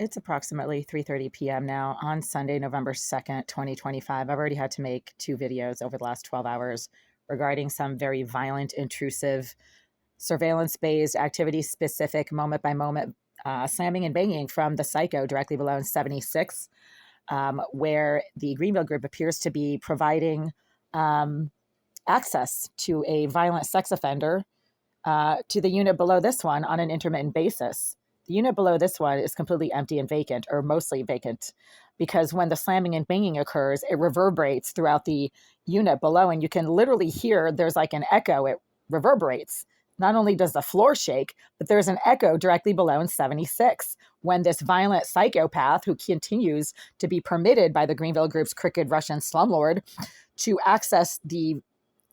It's approximately 3:30 p.m. now on Sunday, November 2nd, 2025. I've already had to make two videos over the last 12 hours regarding some very violent, intrusive, surveillance-based, activity-specific, moment-by-moment slamming and banging from the Psycho directly below in 76, where the Greenville Group appears to be providing access to a violent sex offender to the unit below this one on an intermittent basis. The unit below this one is completely empty and vacant, or mostly vacant, because when the slamming and banging occurs, it reverberates throughout the unit below, and you can literally hear there's like an echo. It reverberates. Not only does the floor shake, but there's an echo directly below in 76 when this violent psychopath, who continues to be permitted by the Greenville Group's crooked Russian slumlord to access the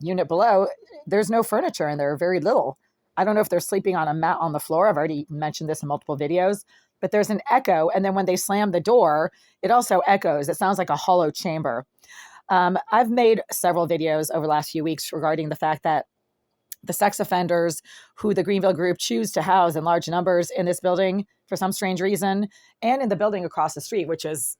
unit below, there's no furniture and there, very little. I don't know if they're sleeping on a mat on the floor. I've already mentioned this in multiple videos, but there's an echo. And then when they slam the door, it also echoes. It sounds like a hollow chamber. I've made several videos over the last few weeks regarding the fact that the sex offenders who the Greenville Group choose to house in large numbers in this building for some strange reason, and in the building across the street, which is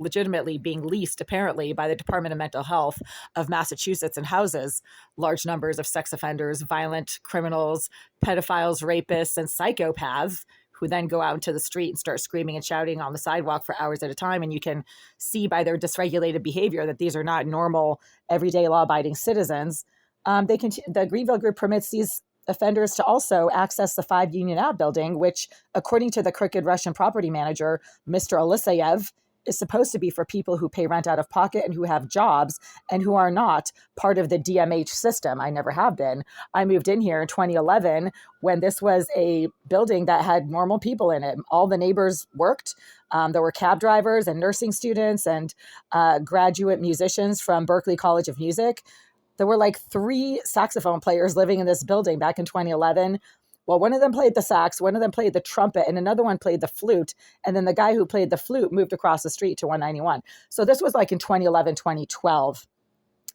legitimately being leased apparently by the Department of Mental Health of Massachusetts, and houses large numbers of sex offenders, violent criminals, pedophiles, rapists, and psychopaths who then go out into the street and start screaming and shouting on the sidewalk for hours at a time. And you can see by their dysregulated behavior that these are not normal, everyday law-abiding citizens. The Greenville Group permits these offenders to also access the 5 Union Ave building, which, according to the crooked Russian property manager, Mr. Alisayev, is supposed to be for people who pay rent out of pocket and who have jobs and who are not part of the DMH system. I never have been. I moved in here in 2011 when this was a building that had normal people in it. All the neighbors worked. There were cab drivers and nursing students and graduate musicians from Berklee College of Music. There were like 3 saxophone players living in this building back in 2011. Well, one of them played the sax, one of them played the trumpet, and another one played the flute. And then the guy who played the flute moved across the street to 191. So this was like in 2011, 2012.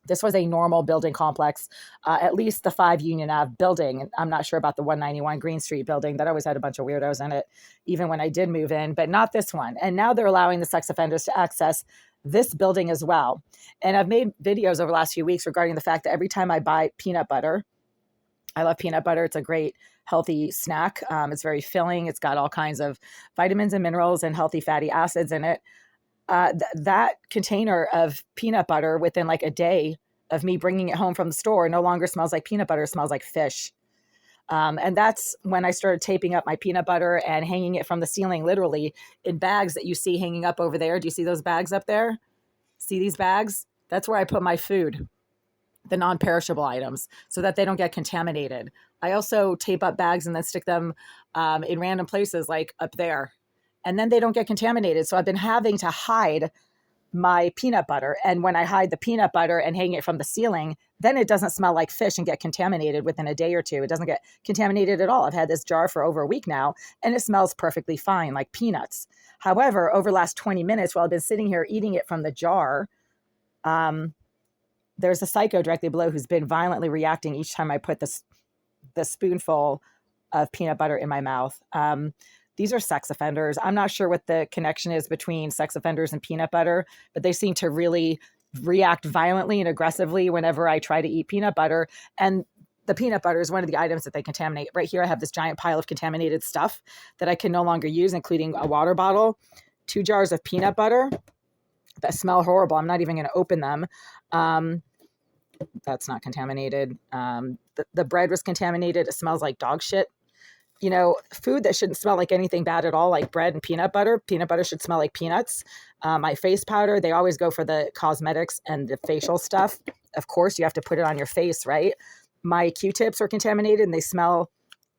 This was a normal building complex, at least the 5 Union Ave building. I'm not sure about the 191 Green Street building. That always had a bunch of weirdos in it, even when I did move in, but not this one. And now they're allowing the sex offenders to access this building as well. And I've made videos over the last few weeks regarding the fact that every time I buy peanut butter, I love peanut butter. It's a great healthy snack. It's very filling. It's got all kinds of vitamins and minerals and healthy fatty acids in it. That container of peanut butter, within like a day of me bringing it home from the store, no longer smells like peanut butter, it smells like fish. And that's when I started taping up my peanut butter and hanging it from the ceiling, literally in bags that you see hanging up over there. Do you see those bags up there? See these bags? That's where I put my food, the non-perishable items, so that they don't get contaminated. I also tape up bags and then stick them in random places like up there, and then they don't get contaminated. So I've been having to hide my peanut butter. And when I hide the peanut butter and hang it from the ceiling, then it doesn't smell like fish and get contaminated within a day or two. It doesn't get contaminated at all. I've had this jar for over a week now, and it smells perfectly fine, like peanuts. However, over the last 20 minutes, while I've been sitting here eating it from the jar, there's a psycho directly below who's been violently reacting each time I put the spoonful of peanut butter in my mouth. These are sex offenders. I'm not sure what the connection is between sex offenders and peanut butter, but they seem to really react violently and aggressively whenever I try to eat peanut butter. And the peanut butter is one of the items that they contaminate. Right here, I have this giant pile of contaminated stuff that I can no longer use, including a water bottle, 2 jars of peanut butter that smell horrible. I'm not even going to open them. That's not contaminated. The bread was contaminated. It smells like dog shit. You know, food that shouldn't smell like anything bad at all, like bread and peanut butter. Peanut butter should smell like peanuts. My face powder, they always go for the cosmetics and the facial stuff. Of course, you have to put it on your face, right? My Q-tips are contaminated and they smell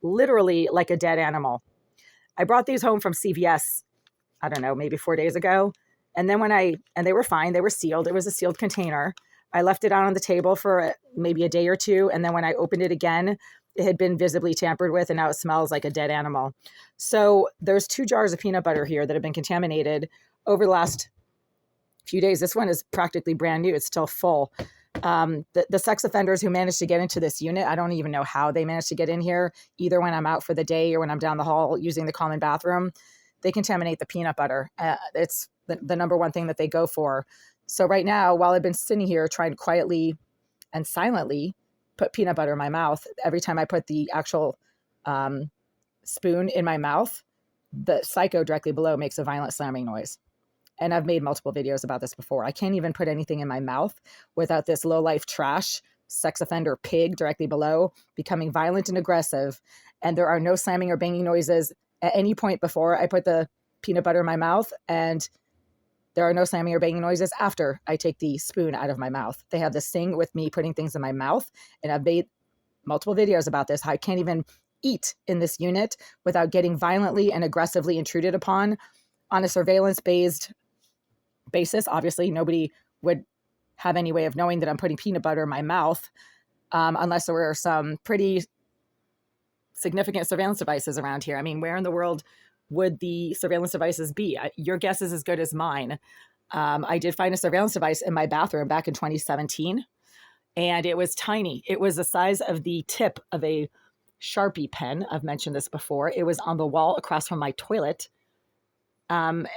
literally like a dead animal. I brought these home from CVS, I don't know, maybe 4 days ago. And then and they were fine. They were sealed. It was a sealed container. I left it out on the table for maybe a day or two. And then when I opened it again, it had been visibly tampered with, and now it smells like a dead animal. So there's 2 jars of peanut butter here that have been contaminated over the last few days. This one is practically brand new. It's still full. The sex offenders who managed to get into this unit, I don't even know how they managed to get in here, either when I'm out for the day or when I'm down the hall using the common bathroom. they contaminate the peanut butter. It's the number one thing that they go for. So right now, while I've been sitting here trying to quietly and silently put peanut butter in my mouth, every time I put the actual spoon in my mouth, the Psycho directly below makes a violent slamming noise. And I've made multiple videos about this before. I can't even put anything in my mouth without this low-life trash sex offender pig directly below becoming violent and aggressive. And there are no slamming or banging noises at any point before I put the peanut butter in my mouth. And there are no slamming or banging noises after I take the spoon out of my mouth. They have this thing with me putting things in my mouth. And I've made multiple videos about this, how I can't even eat in this unit without getting violently and aggressively intruded upon on a surveillance-based basis. Obviously, nobody would have any way of knowing that I'm putting peanut butter in my mouth unless there were some pretty significant surveillance devices around here. I mean, where in the world would the surveillance devices be? Your guess is as good as mine. I did find a surveillance device in my bathroom back in 2017, and it was tiny. It was the size of the tip of a Sharpie pen. I've mentioned this before. It was on the wall across from my toilet. And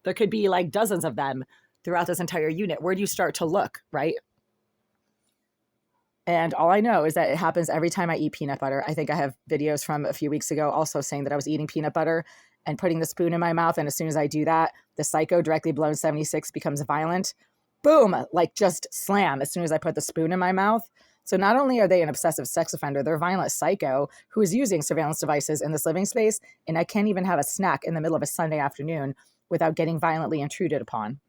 there could be like dozens of them throughout this entire unit. Where do you start to look, right? And all I know is that it happens every time I eat peanut butter. I think I have videos from a few weeks ago also saying that I was eating peanut butter and putting the spoon in my mouth. And as soon as I do that, the Psycho directly below 76 becomes violent. Boom, like just slam as soon as I put the spoon in my mouth. So not only are they an obsessive sex offender, they're a violent psycho who is using surveillance devices in this living space. And I can't even have a snack in the middle of a Sunday afternoon without getting violently intruded upon.